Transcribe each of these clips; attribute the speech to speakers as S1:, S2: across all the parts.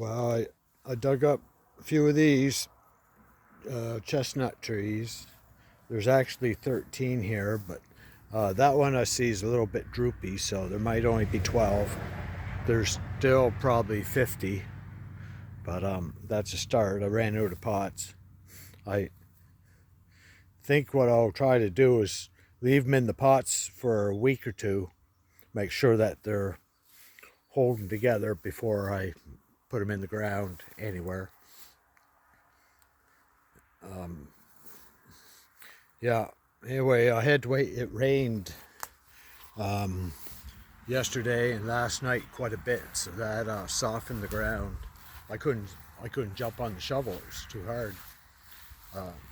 S1: I dug up a few of these chestnut trees. There's actually 13 here, but that one I see is a little bit droopy, so there might only be 12. There's still probably 50, but that's a start. I ran out of pots. I think what I'll try to do is leave them in the pots for a week or two, make sure that they're holding together before I put them in the ground anywhere. Yeah, anyway, I had to wait. It rained yesterday and last night quite a bit, so that softened the ground. I couldn't I couldn't jump on the shovel. It was too hard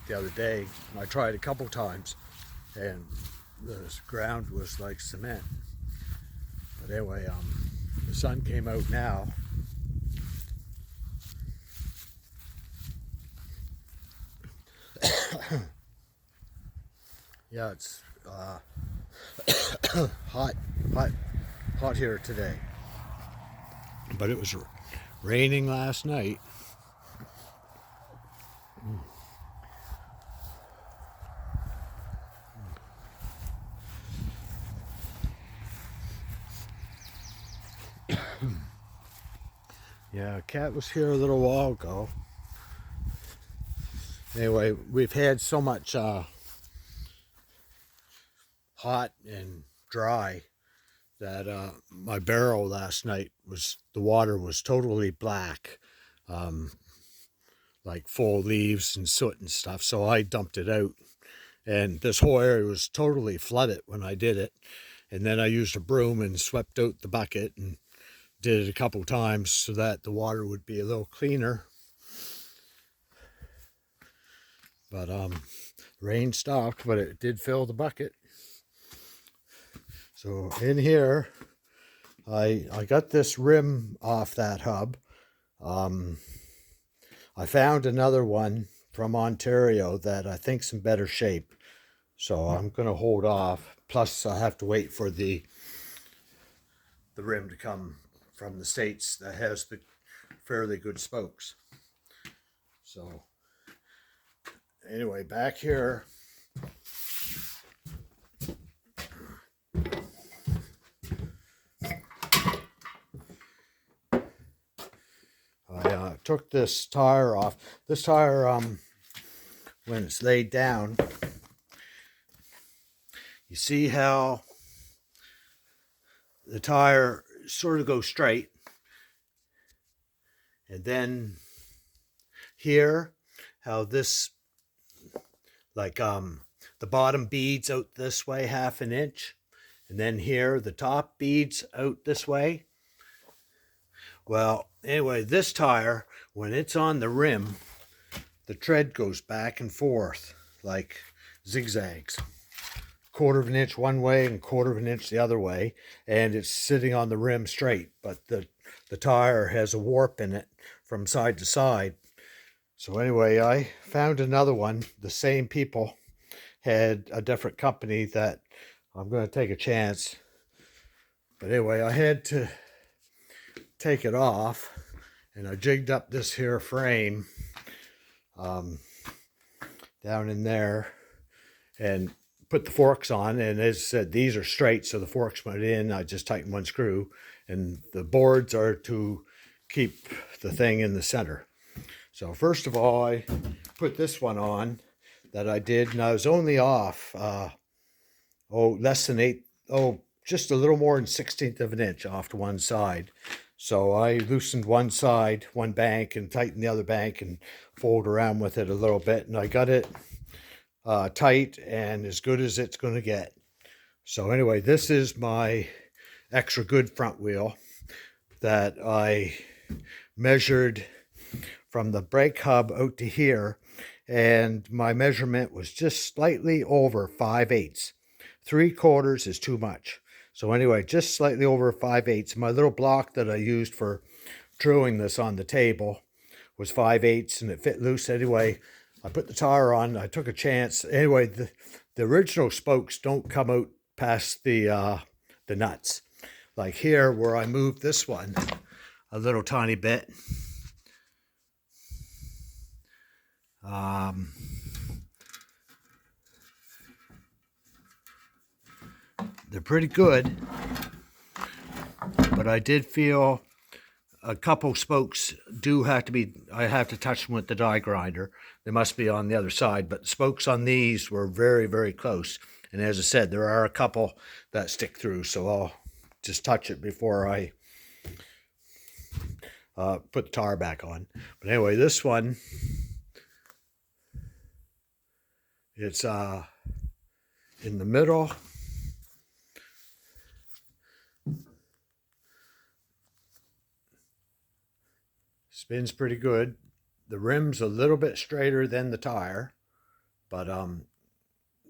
S1: the other day. I tried a couple times, and the ground was like cement. But anyway, the sun came out now. Yeah, it's hot, hot, hot here today. But it was raining last night. Yeah, Cat was here a little while ago. Anyway, we've had so much hot and dry that my barrel last night the water was totally black, like full of leaves and soot and stuff. So I dumped it out, and this whole area was totally flooded when I did it. And then I used a broom and swept out the bucket and did it a couple times so that the water would be a little cleaner. But rain stopped, but it did fill the bucket. So in here, I got this rim off that hub. I found another one from Ontario that I think's in better shape. So I'm going to hold off. Plus, I have to wait for the rim to come from the States that has the fairly good spokes. So anyway, back here, I took this tire off. This tire, when it's laid down, you see how the tire sort of goes straight, and then here, how this, like the bottom beads out this way 1/2 inch, and then here the top beads out this way. Well, anyway, this tire, when it's on the rim, the tread goes back and forth like zigzags. 1/4 inch one way and 1/4 inch the other way, and it's sitting on the rim straight, but the tire has a warp in it from side to side. So anyway, I found another one. The same people had a different company that I'm going to take a chance. But anyway, I had to take it off, and I jigged up this here frame down in there and put the forks on, and as I said, these are straight, so the forks went in. I just tightened one screw, and the boards are to keep the thing in the center. So first of all, I put this one on that I did, and I was only off less than just a little more than 1/16 of an inch off to one side. So I loosened one side, one bank, and tightened the other bank and folded around with it a little bit, and I got it tight and as good as it's going to get. So anyway, this is my extra good front wheel that I measured from the brake hub out to here, and my measurement was just slightly over 5/8. 3/4 is too much. So anyway, just slightly over 5/8. My little block that I used for drilling this on the table was 5/8, and it fit loose. Anyway, I put the tire on. I took a chance. Anyway, the original spokes don't come out past the nuts. Like here, where I moved this one, a little tiny bit. They're pretty good, but I did feel a couple spokes do have to be, I have to touch them with the die grinder. They must be on the other side, but spokes on these were very, very close. And as I said, there are a couple that stick through, so I'll just touch it before I put the tar back on. But anyway, this one, it's in the middle. Spins pretty good. The rim's a little bit straighter than the tire, but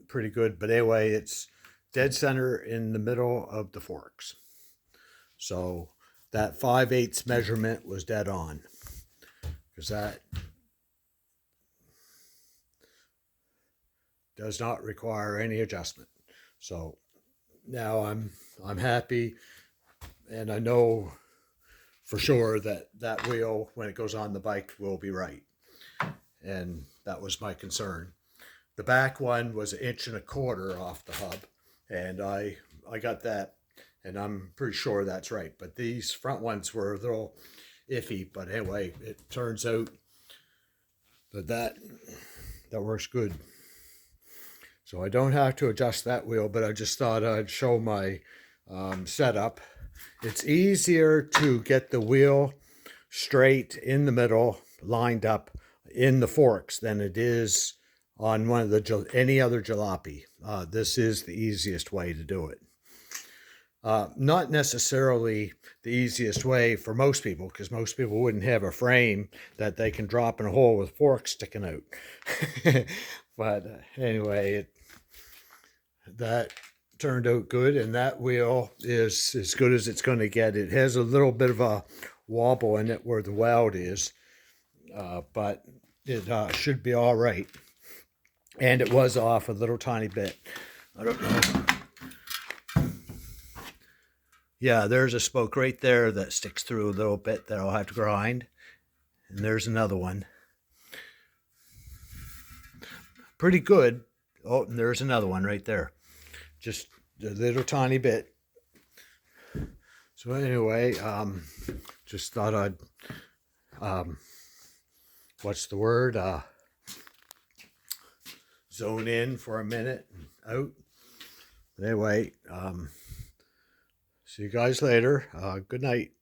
S1: pretty good. But anyway, it's dead center in the middle of the forks. So that 5/8 measurement was dead on, because that does not require any adjustment. So now I'm happy, and I know for sure that that wheel, when it goes on the bike, will be right. And that was my concern. The back one was 1.25 inches off the hub, and I got that, and I'm pretty sure that's right. But these front ones were a little iffy, but anyway, it turns out that works good. So I don't have to adjust that wheel, but I just thought I'd show my setup. It's easier to get the wheel straight in the middle, lined up in the forks, than it is on one of the any other jalopy. This is the easiest way to do it. Not necessarily the easiest way for most people, because most people wouldn't have a frame that they can drop in a hole with forks sticking out. But anyway, that turned out good, and that wheel is as good as it's going to get. It has a little bit of a wobble in it where the weld is, but it should be all right. And it was off a little tiny bit. I don't know. Yeah, there's a spoke right there that sticks through a little bit that I'll have to grind. And there's another one. Pretty good. Oh, and there's another one right there. Just a little tiny bit. So anyway, just thought I'd, what's the word? Zone in for a minute and out. But anyway, see you guys later. Good night.